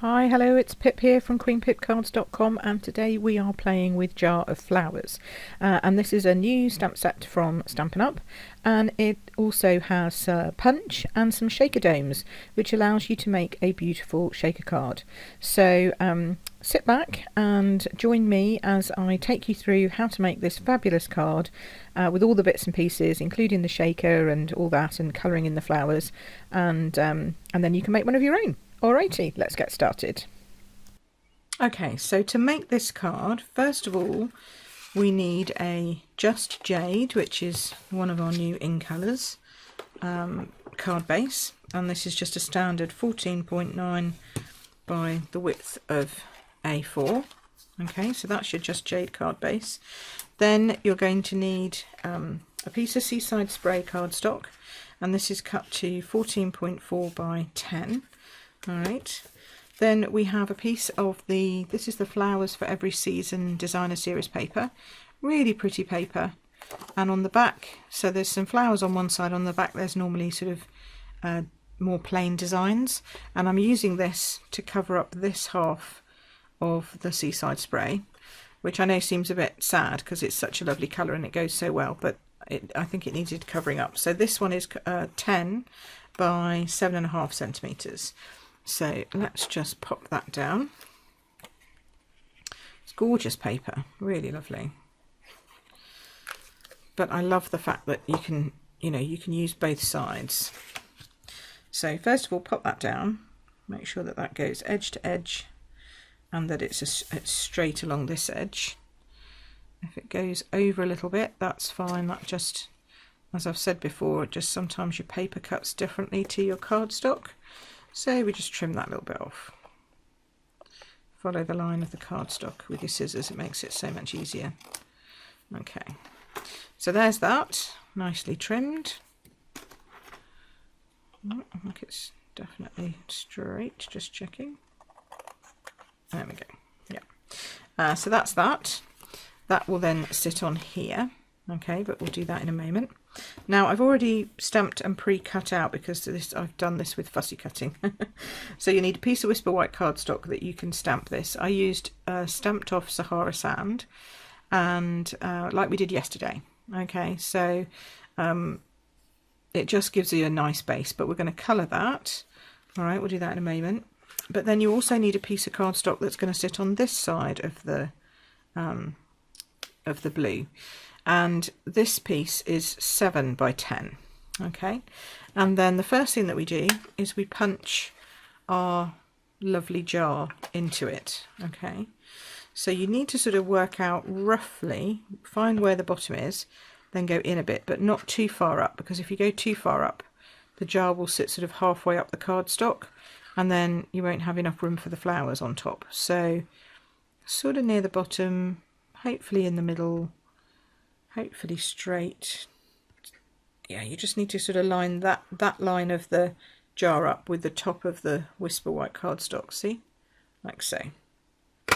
Hi, hello, it's Pip here from queenpipcards.com, and today we are playing with Jar of Flowers. And this is a new stamp set from Stampin' Up, and it also has punch and some shaker domes, which allows you to make a beautiful shaker card. So sit back and join me as I take you through how to make this fabulous card with all the bits and pieces, including the shaker and all that, and colouring in the flowers, and then you can make one of your own. Alrighty, let's get started. Okay, so to make this card, first of all, we need a Just Jade, which is one of our new in colours, card base, and this is just a standard 14.9 by the width of A4. Okay, so that's your Just Jade card base. Then you're going to need a piece of Seaside spray cardstock, and this is cut to 14.4 by 10. Alright, then we have a piece of this is the Flowers for Every Season Designer Series paper. Really pretty paper. And on the back, so there's some flowers on one side, on the back there's normally sort of more plain designs. And I'm using this to cover up this half of the Seaside spray, which I know seems a bit sad because it's such a lovely colour and it goes so well, but I think it needed covering up. So this one is 10 by 7.5 centimetres. So let's just pop that down. It's gorgeous paper, really lovely. But I love the fact that you can use both sides. So first of all, pop that down. Make sure that that goes edge to edge, and that it's straight along this edge. If it goes over a little bit, that's fine. That just, as I've said before, just sometimes your paper cuts differently to your cardstock. So we just trim that little bit off. Follow the line of the cardstock with your scissors, it makes it so much easier. Okay, so there's that, nicely trimmed. I think it's definitely straight, just checking. There we go, yeah. So that's that. That will then sit on here, okay, but we'll do that in a moment. Now I've already stamped and pre-cut out because I've done this with fussy cutting. So you need a piece of Whisper White cardstock that you can stamp this. I used stamped off Sahara sand, and like we did yesterday. Okay, so it just gives you a nice base, but we're going to colour that. All right, we'll do that in a moment. But then you also need a piece of cardstock that's going to sit on this side of the blue. And this piece is 7 by 10, okay? And then the first thing that we do is we punch our lovely jar into it, okay? So you need to sort of work out roughly, find where the bottom is, then go in a bit, but not too far up, because if you go too far up, the jar will sit sort of halfway up the cardstock, and then you won't have enough room for the flowers on top. So sort of near the bottom, hopefully in the middle, hopefully straight. Yeah, you just need to sort of line that line of the jar up with the top of the Whisper White cardstock, see? Like so. I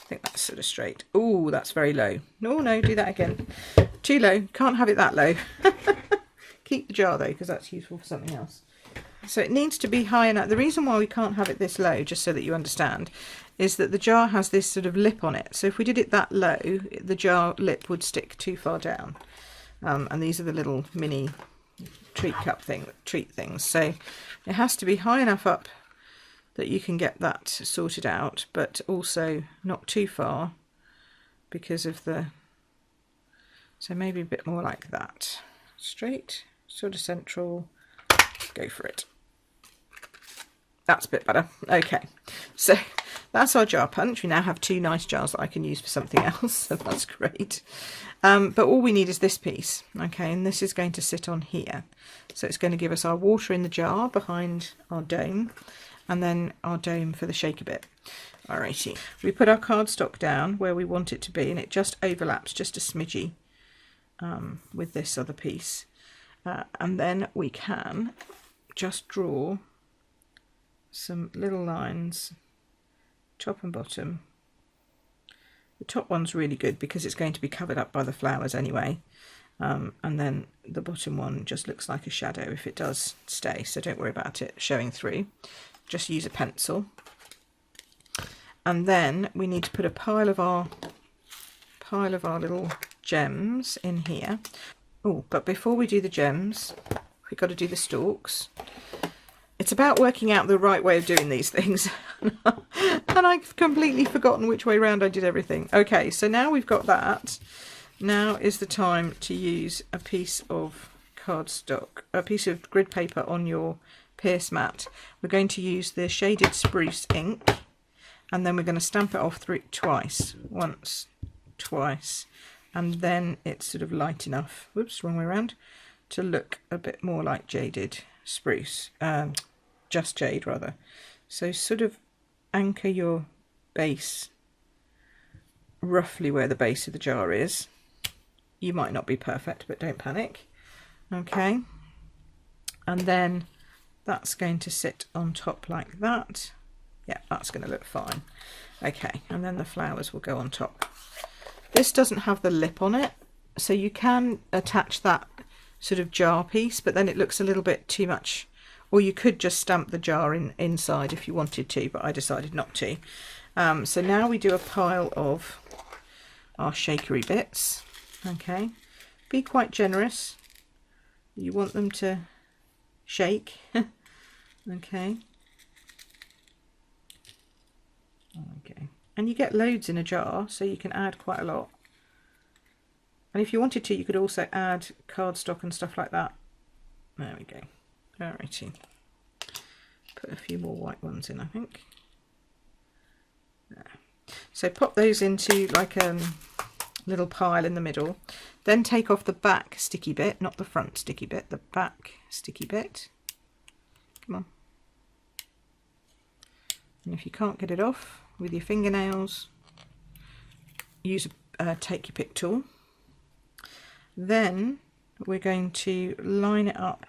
think that's sort of straight. Oh, that's very low. No, do that again. Too low, can't have it that low. Keep the jar though, because that's useful for something else. So it needs to be high enough. The reason why we can't have it this low, just so that you understand, is that the jar has this sort of lip on it. So if we did it that low, the jar lip would stick too far down. And these are the little mini treat things. So it has to be high enough up that you can get that sorted out, but also not too far because of the... So maybe a bit more like that. Straight, sort of central, go for it. That's a bit better. Okay, so that's our jar punch. We now have two nice jars that I can use for something else, so that's great. But all we need is this piece, okay, and this is going to sit on here. So it's going to give us our water in the jar behind our dome, and then our dome for the shaker bit. Alrighty, we put our cardstock down where we want it to be, and it just overlaps just a smidgy with this other piece. And then we can just draw some little lines, top and bottom. The top one's really good because it's going to be covered up by the flowers anyway, and then the bottom one just looks like a shadow if it does stay, so don't worry about it showing through. Just use a pencil And then we need to put a pile of our little gems in here. Oh, but before we do the gems, we've got to do the stalks. It's about working out the right way of doing these things. And I've completely forgotten which way round I did everything. Okay, so now we've got that. Now is the time to use a piece of cardstock, a piece of grid paper on your pierce mat. We're going to use the shaded spruce ink, and then we're going to stamp it off through twice. Once, twice, and then it's sort of light enough, whoops, wrong way around, to look a bit more like jaded spruce, just jade rather. So sort of anchor your base roughly where the base of the jar is. You might not be perfect, but don't panic. Okay, and then that's going to sit on top like that. Yeah, that's going to look fine. Okay, and then the flowers will go on top. This doesn't have the lip on it, so you can attach that sort of jar piece, but then it looks a little bit too much. Or you could just stamp the jar inside if you wanted to, but I decided not to. So now we do a pile of our shakery bits. Okay, be quite generous. You want them to shake. Okay. Okay. And you get loads in a jar, so you can add quite a lot. And if you wanted to, you could also add cardstock and stuff like that. There we go. Alrighty. Put a few more white ones in, I think. There. So pop those into like a little pile in the middle. Then take off the back sticky bit, not the front sticky bit, the back sticky bit. Come on. And if you can't get it off with your fingernails, use a take your pick tool. Then we're going to line it up,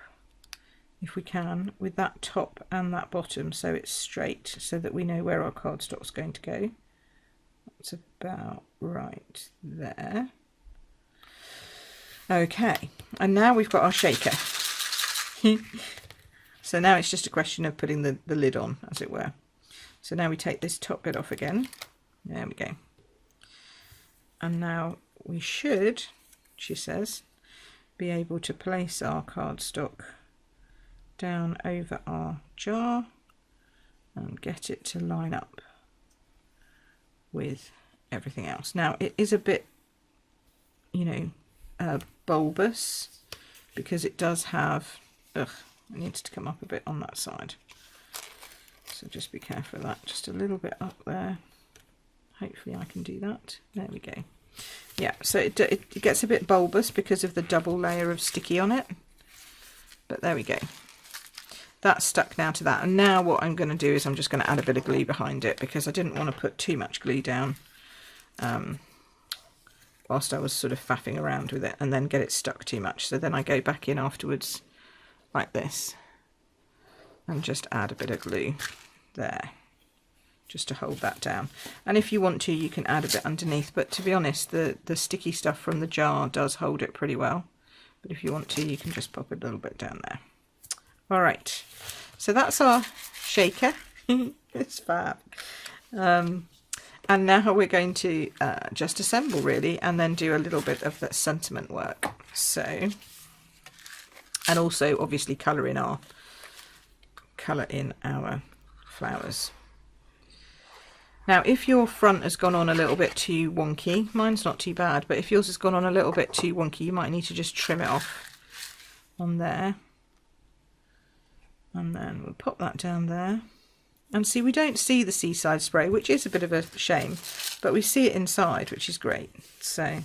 if we can, with that top and that bottom, so it's straight, so that we know where our cardstock's going to go. That's about right there. Okay, and now we've got our shaker. So now it's just a question of putting the lid on, as it were. So now we take this top bit off again. There we go. And now we should, she says, be able to place our cardstock down over our jar and get it to line up with everything else. Now it is a bit, you know, bulbous, because it does have, it needs to come up a bit on that side. So just be careful of that, just a little bit up there. Hopefully I can do that. There we go. Yeah, so it gets a bit bulbous because of the double layer of sticky on it. But there we go. That's stuck now to that. And now what I'm going to do is I'm just going to add a bit of glue behind it, because I didn't want to put too much glue down whilst I was sort of faffing around with it and then get it stuck too much. So then I go back in afterwards like this and just add a bit of glue there, just to hold that down. And if you want to, you can add a bit underneath, but to be honest, the sticky stuff from the jar does hold it pretty well. But if you want to, you can just pop a little bit down there. All right, so that's our shaker. It's fab. And now we're going to just assemble, really, and then do a little bit of the sentiment work. So, and also obviously colour in our flowers. Now, if your front has gone on a little bit too wonky, mine's not too bad, but if yours has gone on a little bit too wonky, you might need to just trim it off on there. And then we'll pop that down there. And see, we don't see the Seaside spray, which is a bit of a shame, but we see it inside, which is great. So,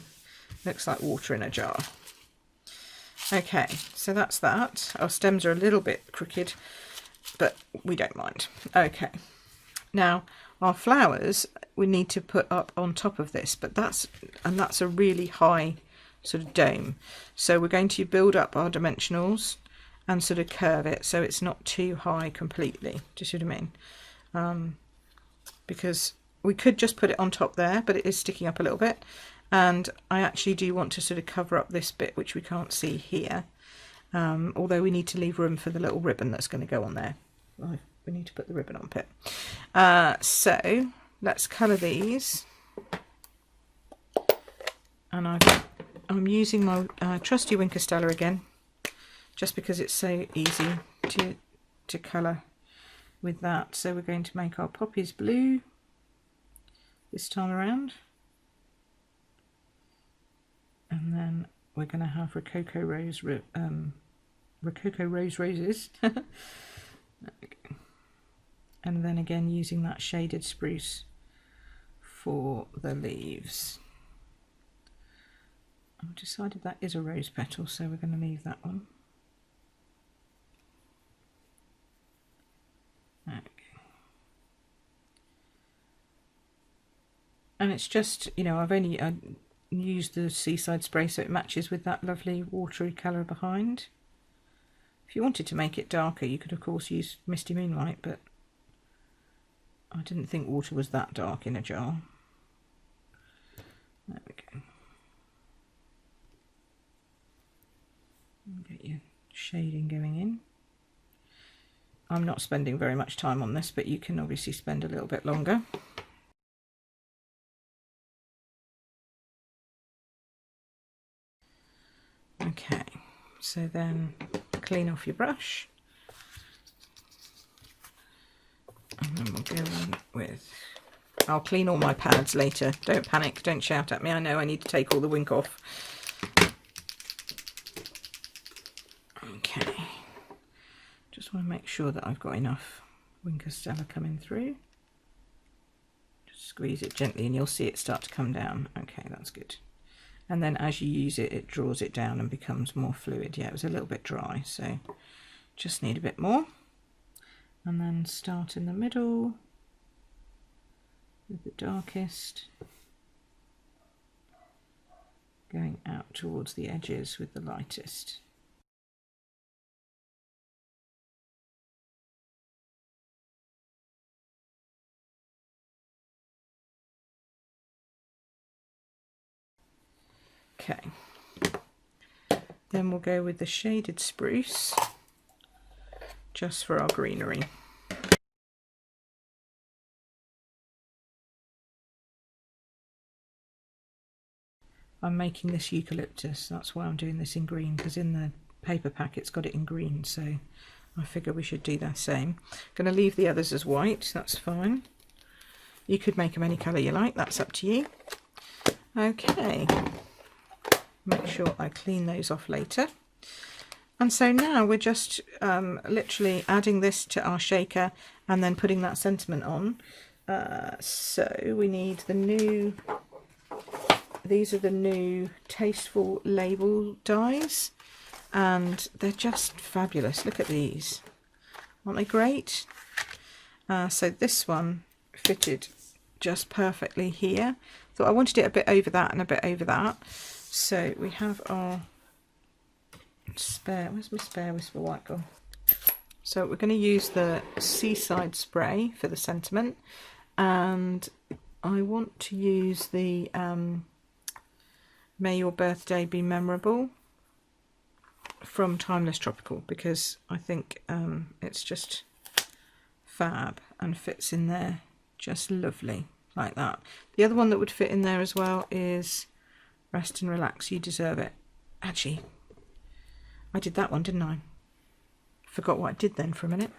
looks like water in a jar. Okay, so that's that. Our stems are a little bit crooked, but we don't mind. Okay, now our flowers we need to put up on top of this, but that's a really high sort of dome. So we're going to build up our dimensionals and sort of curve it so it's not too high completely. Do you see what I mean? Because we could just put it on top there, but it is sticking up a little bit. And I actually do want to sort of cover up this bit, which we can't see here. Although we need to leave room for the little ribbon that's going to go on there. Right, we need to put the ribbon on it. So let's colour these. And I'm using my trusty Winker Stella again, just because it's so easy to colour with that. So we're going to make our poppies blue this time around, and then we're going to have Rococo Rose roses. And then again using that shaded spruce for the leaves. I've decided that is a rose petal, so we're going to leave that one. Okay. And it's just, you know, I used the Seaside spray so it matches with that lovely watery colour behind. If you wanted to make it darker, you could of course use Misty Moonlight, but I didn't think water was that dark in a jar. There we go. Get your shading going in. I'm not spending very much time on this, but you can obviously spend a little bit longer. Okay, so then clean off your brush. And then we'll go in with... I'll clean all my pads later. Don't panic, don't shout at me. I know I need to take all the wink off. Okay. Just want to make sure that I've got enough Winker Stella coming through. Just squeeze it gently and you'll see it start to come down. Okay, that's good. And then as you use it, it draws it down and becomes more fluid. Yeah, it was a little bit dry, so just need a bit more. And then start in the middle with the darkest, going out towards the edges with the lightest. Okay, then we'll go with the shaded spruce just for our greenery. I'm making this eucalyptus, that's why I'm doing this in green, because in the paper pack it's got it in green, so I figure we should do the same. Going to leave the others as white, that's fine. You could make them any colour you like, that's up to you. Okay. Make sure I clean those off later. And so now we're just literally adding this to our shaker and then putting that sentiment on. So we need the new, these are the new Tasteful label dies, and they're just fabulous. Look at these, aren't they great? So this one fitted just perfectly here. Thought I wanted it a bit over that and a bit over that. So we have our spare, where's my spare whisper white gone? So we're going to use the Seaside spray for the sentiment, and I want to use the May Your Birthday Be Memorable from Timeless Tropical, because I think it's just fab and fits in there just lovely like that. The other one that would fit in there as well is Rest and Relax, You Deserve It. Actually, I did that one, didn't I? Forgot what I did then for a minute.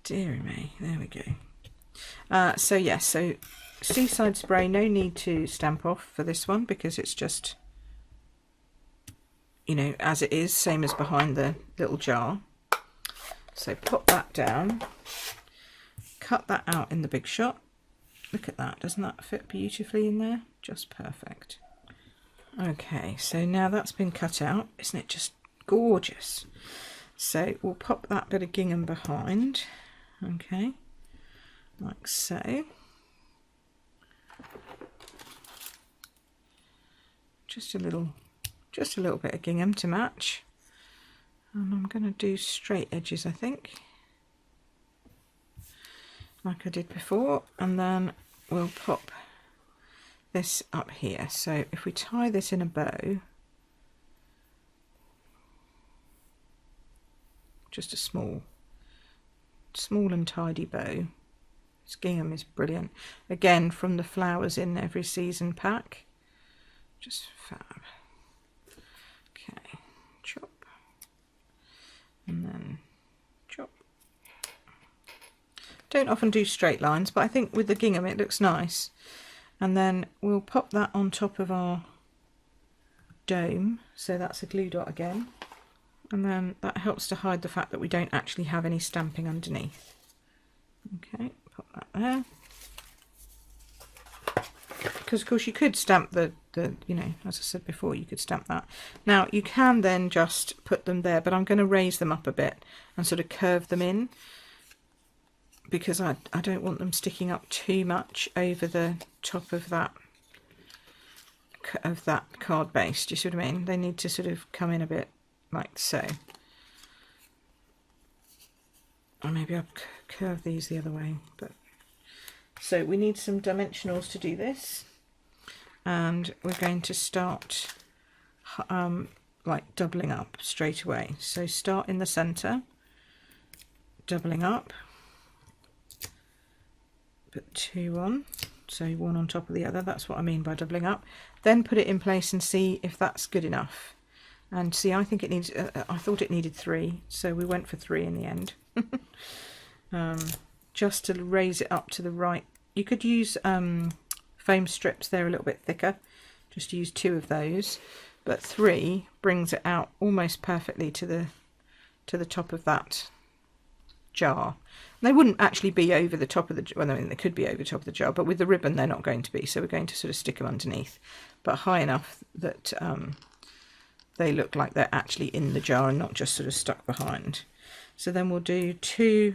Dear me, there we go. So yes, so Seaside spray, no need to stamp off for this one because it's just, you know, as it is, same as behind the little jar. So pop that down, cut that out in the Big Shot. Look at that, doesn't that fit beautifully in there? Just perfect. Okay, so now that's been cut out, isn't it just gorgeous? So we'll pop that bit of gingham behind, okay, like so. Just a little bit of gingham to match. And I'm going to do straight edges, I think, like I did before, and then we'll pop this up here. So if we tie this in a bow, just a small and tidy bow, This gingham is brilliant. Again, from the Flowers in Every Season pack. Just fab. Okay, chop. And then chop. Don't often do straight lines, but I think with the gingham it looks nice. And then we'll pop that on top of our dome. So that's a glue dot again. And then that helps to hide the fact that we don't actually have any stamping underneath. Okay, pop that there. Because of course you could stamp the, you know, as I said before, you could stamp that. Now you can then just put them there, but I'm going to raise them up a bit and sort of curve them in, because I don't want them sticking up too much over the top of that card base. Do you see what I mean? They need to sort of come in a bit like so. Or maybe I'll curve these the other way. But so we need some dimensionals to do this, and we're going to start like doubling up straight away. So start in the center, doubling up, put two on, so one on top of the other. That's what I mean by doubling up. Then put it in place and see if that's good enough. And see, I think it needs, I thought it needed 3, so we went for 3 in the end. Just to raise it up to the right. You could use foam strips, they're a little bit thicker. Just use 2 of those, but 3 brings it out almost perfectly to the top of that jar. And they wouldn't actually be over the top of the, well, I mean, they could be over the top of the jar, but with the ribbon they're not going to be, so we're going to sort of stick them underneath, but high enough that they look like they're actually in the jar and not just sort of stuck behind. So then we'll do two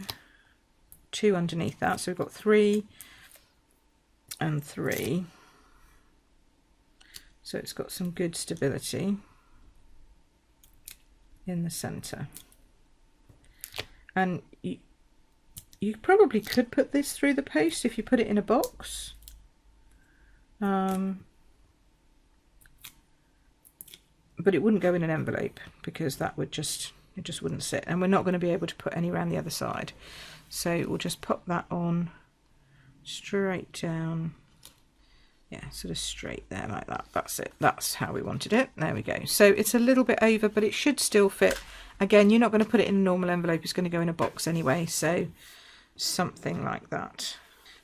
underneath that. So we've got 3 and 3. So it's got some good stability in the center. And you probably could put this through the post if you put it in a box. But it wouldn't go in an envelope, because that would just, it just wouldn't sit, and we're not going to be able to put any around the other side. So we'll just pop that on straight down, yeah, sort of straight there like that. That's it, that's how we wanted it. There we go. So it's a little bit over, but it should still fit. Again, you're not going to put it in a normal envelope, it's going to go in a box anyway, so something like that.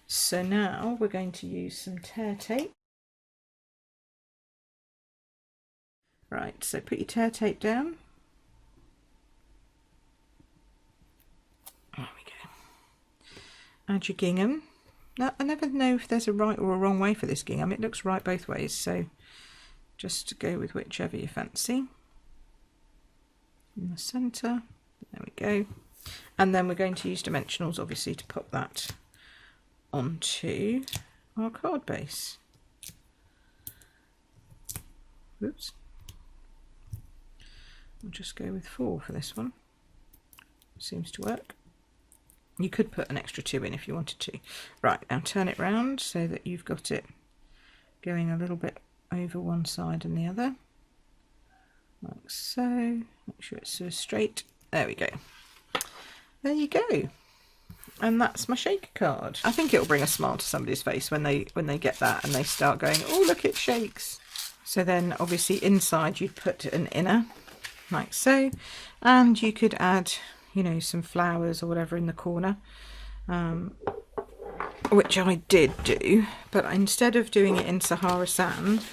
So now we're going to use some tear tape. Right, so put your tear tape down. There we go. Add your gingham. Now, I never know if there's a right or a wrong way for this gingham. It looks right both ways, so just go with whichever you fancy. In the centre, there we go. And then we're going to use dimensionals, obviously, to pop that onto our card base. Oops. We'll just go with 4 for this one. Seems to work. You could put an extra 2 in if you wanted to. Right, now turn it round so that you've got it going a little bit over one side and the other. Like so. Make sure it's sort of straight. There we go. There you go. And that's my shaker card. I think it'll bring a smile to somebody's face when they get that and they start going, oh look, it shakes. So then obviously inside you'd put an inner, like so, and you could add, you know, some flowers or whatever in the corner, which I did do, but instead of doing it in Sahara sand,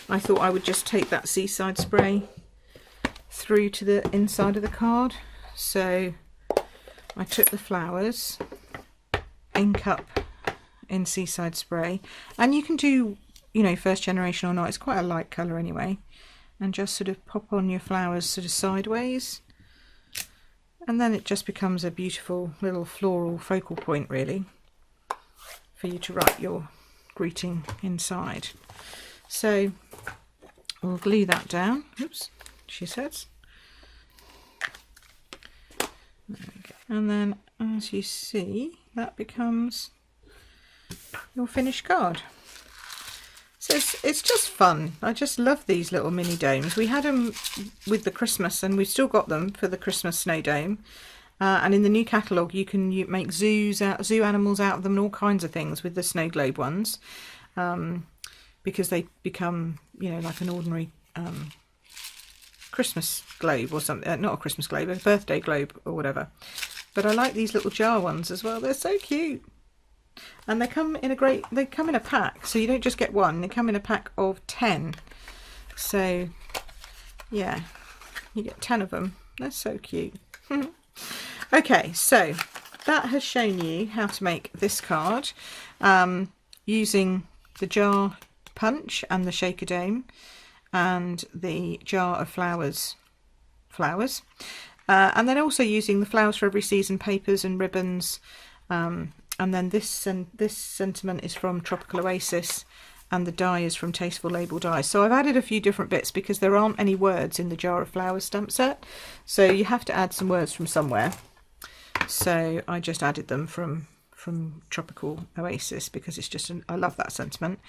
I thought I would just take that Seaside spray through to the inside of the card. So I took the flowers, ink up in Seaside spray, and you can do, you know, first generation or not, it's quite a light colour anyway, and just sort of pop on your flowers sort of sideways, and then it just becomes a beautiful little floral focal point really for you to write your greeting inside. So we'll glue that down, oops, she says. There we go. And then as you see, that becomes your finished card. So it's just fun. I just love these little mini domes. We had them with the Christmas, and we've still got them for the Christmas snow dome. And in the new catalogue you can make zoo animals out of them and all kinds of things with the snow globe ones, because they become, you know, like an ordinary Christmas globe or something, not a Christmas globe, a birthday globe or whatever. But I like these little jar ones as well. They're so cute. And they come in a pack, so you don't just get one, they come in a pack of 10. So yeah, you get 10 of them. They're so cute. Okay, so that has shown you how to make this card using the jar punch and the shaker dome and the jar of flowers, and then also using the Flowers for Every Season papers and ribbons, and then this sentiment is from Tropical Oasis, and the die is from Tasteful Label dies. So I've added a few different bits because there aren't any words in the Jar of Flowers stamp set, so you have to add some words from somewhere. So I just added them from Tropical Oasis because it's just I love that sentiment.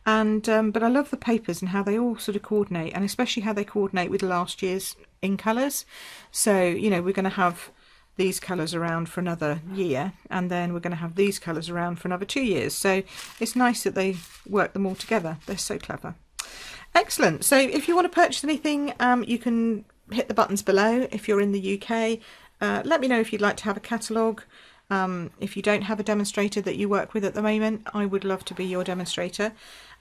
And but I love the papers and how they all sort of coordinate, and especially how they coordinate with last year's in colours. So, you know, we're going to have these colours around for another year, and then we're going to have these colours around for another 2 years. So it's nice that they work them all together. They're so clever. Excellent. So if you want to purchase anything, you can hit the buttons below. If you're in the UK, let me know if you'd like to have a catalogue. If you don't have a demonstrator that you work with at the moment, I would love to be your demonstrator.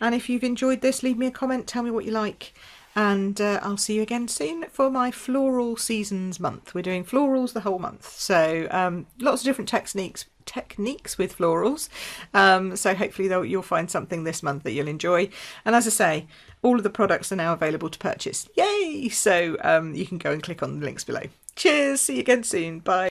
And if you've enjoyed this, leave me a comment, tell me what you like, and I'll see you again soon for my floral seasons month. We're doing florals the whole month, so lots of different techniques with florals, so hopefully you'll find something this month that you'll enjoy. And as I say, all of the products are now available to purchase. Yay! So you can go and click on the links below. Cheers, see you again soon, bye.